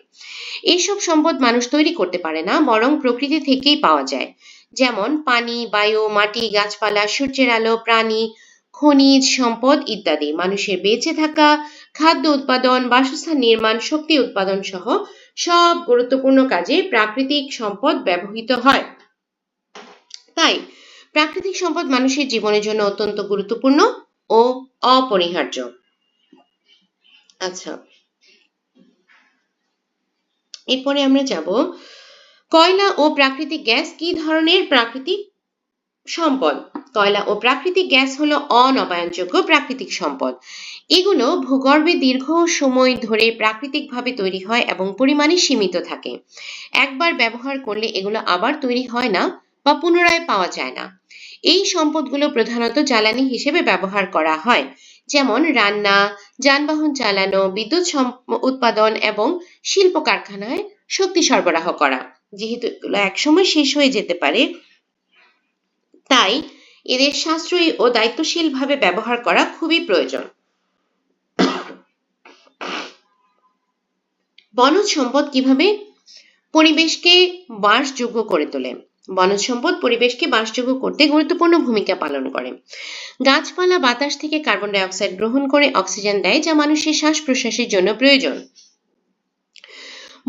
Speaker 1: এইসব সম্পদ মানুষ তৈরি করতে পারে না, বরং প্রকৃতি থেকেই পাওয়া যায়। যেমন পানি, বায়ু, মাটি, গাছপালা, সূর্যের আলো, প্রাণী, খনিজ সম্পদ ইত্যাদি। মানুষের বেঁচে থাকা, খাদ্য উৎপাদন, বাসস্থান নির্মাণ, শক্তি উৎপাদন সহ সব গুরুত্বপূর্ণ কাজে প্রাকৃতিক সম্পদ ব্যবহৃত হয়। তাই প্রাকৃতিক সম্পদ মানুষের জীবনের জন্য অত্যন্ত গুরুত্বপূর্ণ ও অপরিহার্য। আচ্ছা, এরপরে আমরা যাব কয়লা ও প্রাকৃতিক গ্যাস কি ধরনের প্রাকৃতিক সম্পদ। কয়লা ও প্রাকৃতিক গ্যাস হলো অনবায়নযোগ্য প্রাকৃতিক সম্পদ। এগুলো ভূগর্ভে দীর্ঘ সময় ধরে প্রাকৃতিকভাবে তৈরি হয় এবং পরিমাণে সীমিত থাকে। একবার ব্যবহার করলে এগুলো আবার তৈরি হয় না বা পুনরায় পাওয়া যায় না। এই সম্পদগুলো প্রধানত জ্বালানি হিসেবে ব্যবহার করা হয়, যেমন রান্না, যানবাহন চালানো, বিদ্যুৎ উৎপাদন এবং শিল্প কারখানায় শক্তি সরবরাহ করা। যেহেতু এগুলো একসময় শেষ হয়ে যেতে পারে, তাই এদের সাশ্রয়ী ও দায়িত্বশীলভাবে ব্যবহার করা খুবই প্রয়োজন। বনজ সম্পদ কিভাবে পরিবেশকে বাসযোগ্য করে তোলে? বনজ সম্পদ পরিবেশকে বাসযোগ্য করতে গুরুত্বপূর্ণ ভূমিকা পালন করে। গাছপালা বাতাস থেকে কার্বন ডাই অক্সাইড গ্রহণ করে অক্সিজেন দেয়, যা মানুষের শ্বাস প্রশ্বাসের জন্য প্রয়োজন।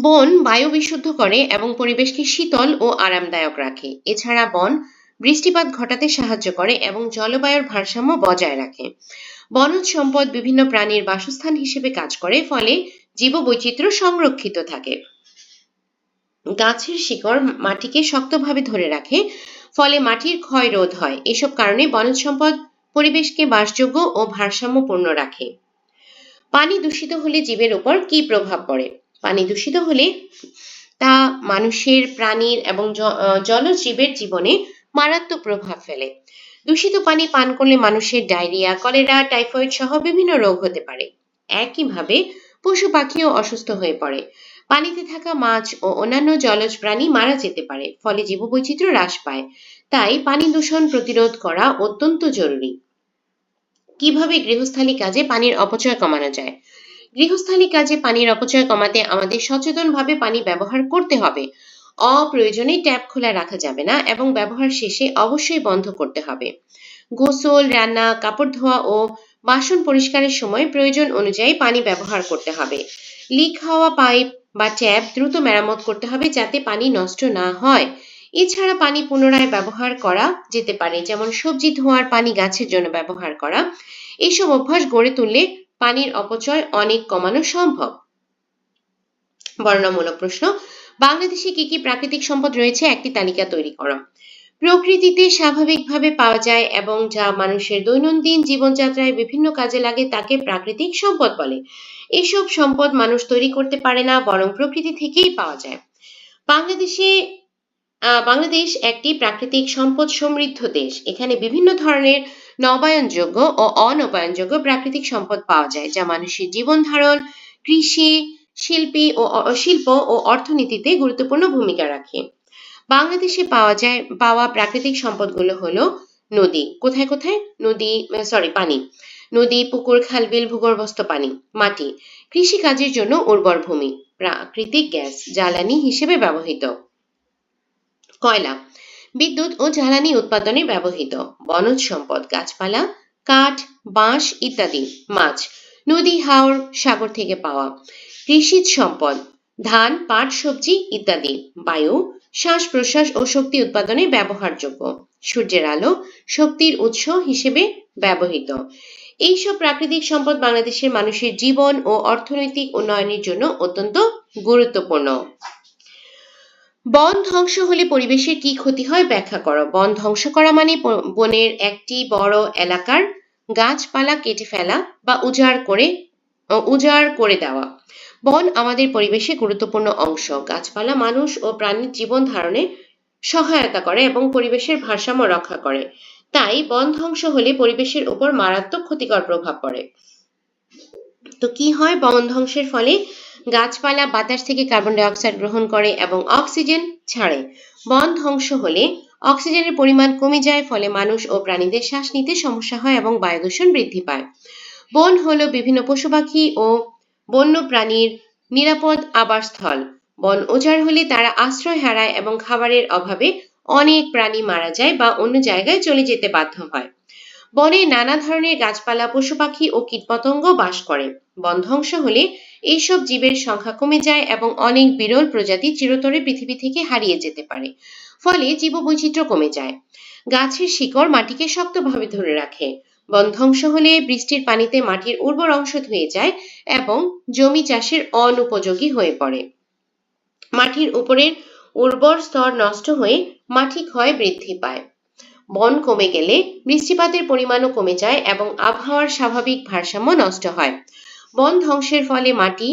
Speaker 1: বন বায়ু বিশুদ্ধ করে এবং পরিবেশকে শীতল ও আরামদায়ক রাখে। এছাড়া বন বৃষ্টিপাত ঘটাতে সাহায্য করে এবং জলবায়ুর ভারসাম্য বজায় রাখে। বনজ সম্পদ বিভিন্ন প্রাণীর বাসস্থান হিসেবে কাজ করে, ফলে জীববৈচিত্র্য সংরক্ষিত থাকে। গাছের শিকড় মাটিকে শক্তভাবে ধরে রাখে, ফলে মাটির ক্ষয় রোধ হয়। এসব কারণে বনজ সম্পদ পরিবেশকে বাসযোগ্য ও ভারসাম্যপূর্ণ রাখে। পানি দূষিত হলে জীবের উপর কি প্রভাব পড়ে? পানি দূষিত হলে তা মানুষের, প্রাণীর এবং জলজ জীবের জীবনে মারাত্মক প্রভাব ফেলে। দূষিত পানি পান করলে মানুষের ডায়রিয়া, কলেরা, টাইফয়েড সহ বিভিন্ন রোগ হতে পারে। একইভাবে পশু পাখিও অসুস্থ হয়ে পড়ে। পানিতে থাকা মাছ ও অন্যান্য জলজ প্রাণী মারা যেতে পারে, ফলে জীববৈচিত্র্য হ্রাস পায়। তাই পানি দূষণ প্রতিরোধ করা অত্যন্ত জরুরি। কিভাবে গৃহস্থালী কাজে পানির অপচয় কমানো যায়? গৃহস্থালী কাজে পানির অপচয় কমাতে আমাদের সচেতনভাবে পানি ব্যবহার করতে হবে। অপ্রয়োজনে ট্যাপ খোলা রাখা যাবে না এবং ব্যবহার শেষে অবশ্যই বন্ধ করতে হবে। গোসল, রান্না, কাপড় ধোয়া ও বাসন পরিষ্কারের সময় প্রয়োজন অনুযায়ী পানি ব্যবহার করতে হবে। লিক হওয়া পাইপ বা ট্যাপ দ্রুত মেরামত করতে হবে, যাতে পানি নষ্ট না হয়। এছাড়া পানি পুনরায় ব্যবহার করা যেতে পারে, যেমন সবজি ধোয়ার পানি গাছের জন্য ব্যবহার করা। এইসব অভ্যাস গড়ে তুললে পানির অপচয় অনেক কমানো সম্ভব। বর্ণনামূলক প্রশ্ন। বাংলাদেশে কি কি প্রাকৃতিক সম্পদ রয়েছে, একটি তালিকা তৈরি করো। প্রকৃতিতে স্বাভাবিকভাবে পাওয়া যায় এবং যা মানুষের দৈনন্দিন জীবনযাত্রায় বিভিন্ন কাজে লাগে তাকে প্রাকৃতিক সম্পদ বলে। এসব সম্পদ মানুষ তৈরি করতে পারে না, বরং প্রকৃতি থেকেই পাওয়া যায়। বাংলাদেশ একটি প্রাকৃতিক সম্পদ সমৃদ্ধ দেশ। এখানে বিভিন্ন ধরনের নবায়নযোগ্য ও অনবায়নযোগ্য প্রাকৃতিক সম্পদ পাওয়া যায়, যা মানুষের জীবন ধারণ, কৃষি, শিল্প ও অর্থনীতিতে গুরুত্বপূর্ণ ভূমিকা রাখে। বাংলাদেশে পাওয়া প্রাকৃতিক সম্পদগুলো হলো নদী। কোথায় কোথায়? পানি। নদী, পুকুর, খাল, বিল, ভূগর্ভস্থ পানি। মাটি, কৃষি কাজের জন্য উর্বর ভূমি। প্রাকৃতিক গ্যাস, জ্বালানি হিসেবে ব্যবহৃত। কয়লা, বিদ্যুৎ ও জ্বালানি উৎপাদনে ব্যবহৃত। বনজ সম্পদ, গাছপালা, কাঠ, বাঁশ ইত্যাদি। মাছ, নদী, হাওর, সাগর থেকে পাওয়া। কৃষিজ সম্পদ, ধান, পাট, সবজি ইত্যাদি। বায়ু, শ্বাস প্রশ্বাস ও শক্তি উৎপাদনে ব্যবহারযোগ্য। সূর্যের আলো, শক্তির উৎস হিসেবে ব্যবহৃত। এইসব প্রাকৃতিক সম্পদ বাংলাদেশের মানুষের জীবন ও অর্থনৈতিক উন্নয়নের জন্য অত্যন্ত গুরুত্বপূর্ণ। বন ধ্বংস হলে পরিবেশের কি ক্ষতি হয় ব্যাখ্যা করো। বন ধ্বংস করা মানে বনের একটি বড় এলাকার গাছপালা কেটে ফেলা বা উজাড় করে দেওয়া। বন আমাদের পরিবেশে গুরুত্বপূর্ণ অংশ। গাছপালা মানুষ ও প্রাণীর জীবন ধারণে সহায়তা করে এবং পরিবেশের ভারসাম্য রক্ষা করে। তাই বন ধ্বংস হলে পরিবেশের উপর মারাত্মক ক্ষতিকর প্রভাব পড়ে। তো কি হয় বন ধ্বংসের ফলে? গাছপালা বাতাস থেকে কার্বন ডাই অক্সাইড গ্রহণ করে এবং অক্সিজেন ছাড়ে। বন ধ্বংস হলে অক্সিজেনের পরিমাণ কমে যায়, ফলে মানুষ ও প্রাণীদের শ্বাস নিতে সমস্যা হয় এবং বায়ু দূষণ বৃদ্ধি পায়। বন হলো বিভিন্ন পশু পাখি ও বন্য প্রাণীর নিরাপদ আবাসস্থল। বন উজাড় হলে তারা আশ্রয় হারায় এবং খাবারের অভাবে অনেক প্রাণী মারা যায় বা অন্য জায়গায় চলে যেতে বাধ্য হয়। বনে নানা ধরনের গাছপালা, পশু পাখি ও কীটপতঙ্গ বাস করে। বন ধ্বংস হলে এইসব জীবের সংখ্যা কমে যায় এবং অনেক বিরল প্রজাতি চিরতরে পৃথিবী থেকে হারিয়ে যেতে পারে। ফলে জীববৈচিত্র্য কমে যায়। গাছের শিকড় মাটিকে শক্তভাবে ধরে রাখে। বন ধ্বংস হলে বৃষ্টির পানিতে মাটির উর্বর অংশ ধুয়ে যায় এবং জমি চাষের অনুপযোগী হয়ে পড়ে। মাটির উপরের উর্বর স্তর নষ্ট হয়ে মাটি ক্ষয় বৃদ্ধি পায়। বন কমে গেলে বৃষ্টিপাতের পরিমাণও কমে যায় এবং আবহাওয়ার স্বাভাবিক ভারসাম্য নষ্ট হয়। বন ধ্বংসের ফলে মাটি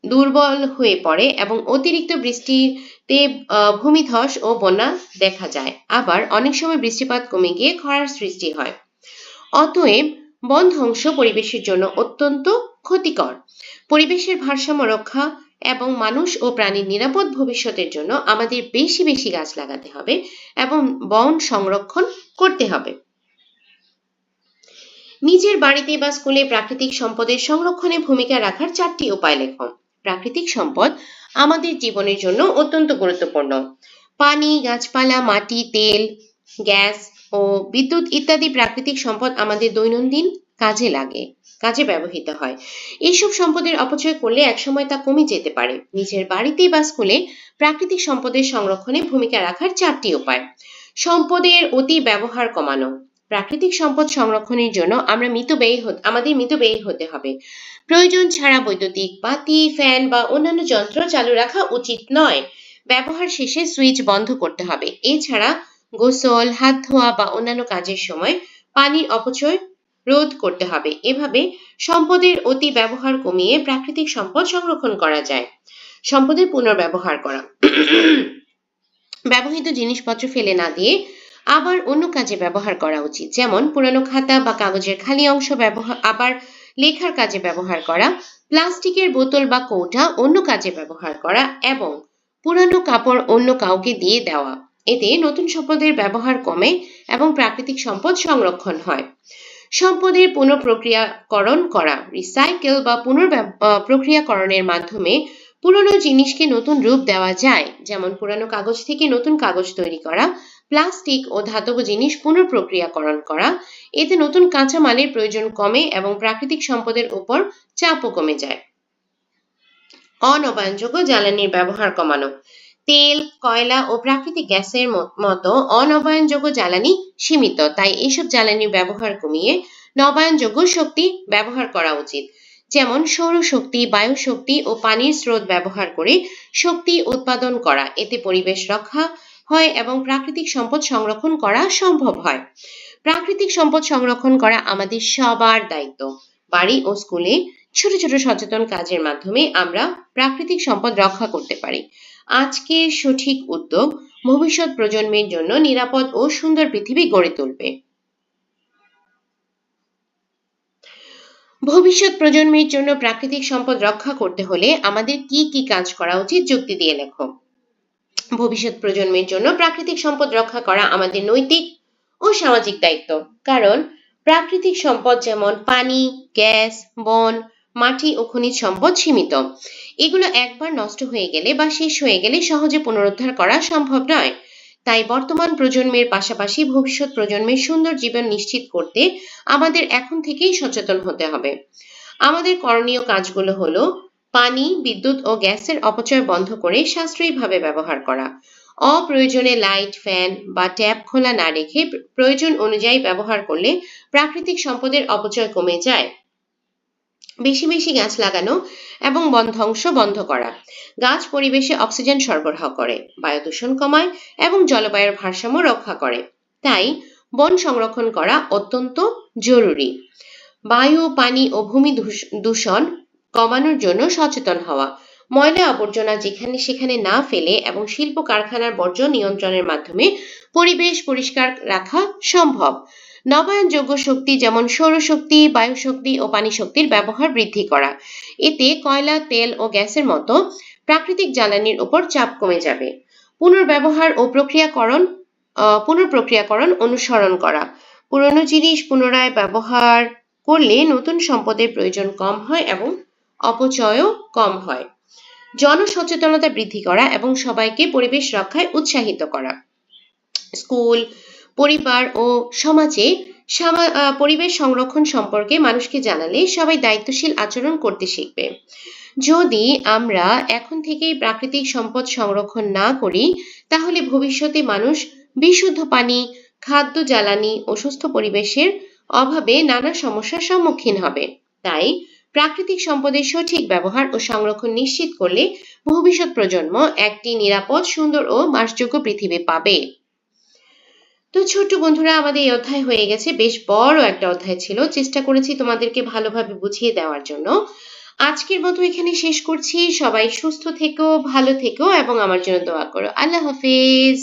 Speaker 1: দুর্বল হয়ে পড়ে এবং অতিরিক্ত বৃষ্টিতে ভূমিধস ও বন্যা দেখা যায়। আবার অনেক সময় বৃষ্টিপাত কমে গিয়ে খরার সৃষ্টি হয়। অতএব বন ধ্বংস পরিবেশের জন্য অত্যন্ত ক্ষতিকর। পরিবেশের ভারসাম্য রক্ষা এবং মানুষ ও প্রাণীর নিরাপদ ভবিষ্যতের জন্য আমাদের বেশি বেশি গাছ লাগাতে হবে এবং বন সংরক্ষণ করতে হবে। নিজের বাড়িতে বা স্কুলে প্রাকৃতিক সম্পদের সংরক্ষণে ভূমিকা রাখার 4টি উপায় লেখো। প্রাকৃতিক সম্পদ আমাদের জীবনের জন্য অত্যন্ত গুরুত্বপূর্ণ। পানি, গাছপালা, মাটি, তেল, গ্যাস ও বিদ্যুৎ ইত্যাদি প্রাকৃতিক সম্পদ আমাদের দৈনন্দিন কাজে ব্যবহৃত হয়। এইসব সম্পদের অপচয় করলে একসময় তা কমে যেতে পারে। নিজের বাড়িতে বা স্কুলে প্রাকৃতিক সম্পদের সংরক্ষণে ভূমিকা রাখার 4টি উপায়। সম্পদের অতি ব্যবহার কমানো। প্রাকৃতিক সম্পদ সংরক্ষণের জন্য আমাদের মিতব্যয়ী হতে হবে। প্রয়োজন ছাড়া বৈদ্যুতিক বাতি, ফ্যান বা অন্যান্য যন্ত্র চালু রাখা উচিত নয়। ব্যবহার শেষে সুইচ বন্ধ করতে হবে। এছাড়া গোসল, হাত ধোয়া বা অন্যান্য কাজের সময় পানির অপচয় রোধ করতে হবে। এভাবে সম্পদের অতি ব্যবহার কমিয়ে প্রাকৃতিক সম্পদ সংরক্ষণ করা যায়। সম্পদের পুনর্ব্যবহার করা। ব্যবহৃত জিনিসপত্র ফেলে না দিয়ে আবার অন্য কাজে ব্যবহার করা উচিত। যেমন পুরানো খাতা বা কাগজের খালি অংশ আবার লেখার কাজে ব্যবহার করা, প্লাস্টিকের বোতল বা কৌটা অন্য কাজে ব্যবহার করা এবং পুরানো কাপড় অন্য কাউকে দিয়ে দেওয়া। এতে নতুন সম্পদের ব্যবহার কমে এবং প্রাকৃতিক সম্পদ সংরক্ষণ হয়। সম্পদের পুনঃপ্রক্রিয়াকরণ করা। রিসাইকেল বা প্রক্রিয়াকরণের মাধ্যমে পুরনো জিনিসকে নতুন রূপ দেওয়া যায়। যেমন পুরানো কাগজ থেকে নতুন কাগজ তৈরি করা, প্লাস্টিক ও ধাতব জিনিস পুনঃপ্রক্রিয়াকরণ করা। এতে নতুন কাঁচামালের প্রয়োজন কমে এবং প্রাকৃতিক সম্পদের উপর চাপও কমে যায়। অনবায়নযোগ্য জ্বালানির ব্যবহার কমানো। তেল, কয়লা ও প্রাকৃতিক গ্যাসের মতো অনবায়নযোগ্য জ্বালানি সীমিত, তাই এইসব জ্বালানির ব্যবহার কমিয়ে নবায়নযোগ্য শক্তি ব্যবহার করা উচিত। যেমন সৌরশক্তি, বায়ু শক্তি ও পানির স্রোত ব্যবহার করে শক্তি উৎপাদন করা। এতে পরিবেশ রক্ষা হয় এবং প্রাকৃতিক সম্পদ সংরক্ষণ করা সম্ভব হয়। প্রাকৃতিক সম্পদ সংরক্ষণ করা আমাদের সবার দায়িত্ব। বাড়ি ও স্কুলে ছোট ছোট সচেতন কাজের মাধ্যমে আমরা প্রাকৃতিক সম্পদ রক্ষা করতে পারি। আজকের সঠিক উদ্যোগ ভবিষ্যৎ প্রজন্মের জন্য নিরাপদ ও সুন্দর পৃথিবী গড়ে তুলবে। ভবিষ্যৎ প্রজন্মের জন্য প্রাকৃতিক সম্পদ রক্ষা করতে হলে আমাদের কি কি কাজ করা উচিত যুক্তি দিয়ে লেখো। ভবিষ্যৎ প্রজন্মের জন্য প্রাকৃতিক সম্পদ রক্ষা করা আমাদের নৈতিক ও সামাজিক দায়িত্ব। কারণ প্রাকৃতিক সম্পদ যেমন পানি, গ্যাস, বন, মাটি ও খনিজ সম্পদ সীমিত। এগুলো একবার নষ্ট হয়ে গেলে বা শেষ হয়ে গেলে সহজে পুনরুদ্ধার করা সম্ভব নয়। তাই বর্তমান প্রজন্মের পাশাপাশি ভবিষ্যৎ প্রজন্মের সুন্দর জীবন নিশ্চিত করতে আমাদের এখন থেকেই সচেতন হতে হবে। আমাদের করণীয় কাজগুলো হলো পানি, বিদ্যুৎ ও গ্যাসের অপচয় বন্ধ করে সাশ্রয়ীভাবে ব্যবহার করা, অপ্রয়োজনে লাইট, ফ্যান বা ট্যাপ খোলা না রেখে প্রয়োজন অনুযায়ী ব্যবহার করলে প্রাকৃতিক সম্পদের অপচয় কমে যায়। বেশি বেশি গাছ লাগানো এবং বন ধ্বংস বন্ধ করা। গাছ পরিবেশে অক্সিজেন সরবরাহ করে, বায়ু দূষণ কমায় এবং জলবায়ুর ভারসাম্য রক্ষা করে। তাই বন সংরক্ষণ করা অত্যন্ত জরুরি। বায়ু, পানি ও ভূমি দূষণ কমানোর জন্য সচেতন হওয়া, ময়লা আবর্জনা যেখানে সেখানে না ফেলে এবং শিল্প কারখানার বর্জ্য নিয়ন্ত্রণের মাধ্যমে পরিবেশ পরিষ্কার রাখা সম্ভব। নবায়নযোগ্য শক্তি যেমন সৌরশক্তি, বায়ুশক্তি ও পানি শক্তির ব্যবহার বৃদ্ধি করা। এতে কয়লা, তেল ও গ্যাসের মতো প্রাকৃতিক জ্বালানির উপর চাপ কমে যাবে। পুনর্ব্যবহার ও পুনঃপ্রক্রিয়াকরণ অনুসরণ করা। পুরনো জিনিস পুনরায় ব্যবহার করলে নতুন সম্পদের প্রয়োজন কম হয় এবং অপচয়ও কম হয়। জনসচেতনতা বৃদ্ধি করা এবং সবাইকে পরিবেশ রক্ষায় উৎসাহিত করা। স্কুল, পরিবার ও সমাজে পরিবেশ সংরক্ষণ সম্পর্কে মানুষকে জানালে সবাই দায়িত্বশীল আচরণ করতে শিখবে। যদি আমরা এখন থেকেই প্রাকৃতিক সম্পদ সংরক্ষণ না করি, তাহলে ভবিষ্যতে মানুষ বিশুদ্ধ পানি, খাদ্য, জ্বালানি ও সুস্থ পরিবেশের অভাবে নানা সমস্যার সম্মুখীন হবে। তাই প্রাকৃতিক সম্পদের সঠিক ব্যবহার ও সংরক্ষণ নিশ্চিত করলে ভবিষ্যৎ প্রজন্ম একটি নিরাপদ, সুন্দর ও বাসযোগ্য পৃথিবী পাবে। তো ছোট্ট বন্ধুরা, আমাদের এই অধ্যায় হয়ে গেছে। বেশ বড় একটা অধ্যায় ছিল। চেষ্টা করেছি তোমাদেরকে ভালোভাবে বুঝিয়ে দেওয়ার জন্য। আজকের মতো এখানে শেষ করছি। সবাই সুস্থ থেকো, ভালো থেকো এবং আমার জন্য দোয়া করো। আল্লাহ হাফেজ।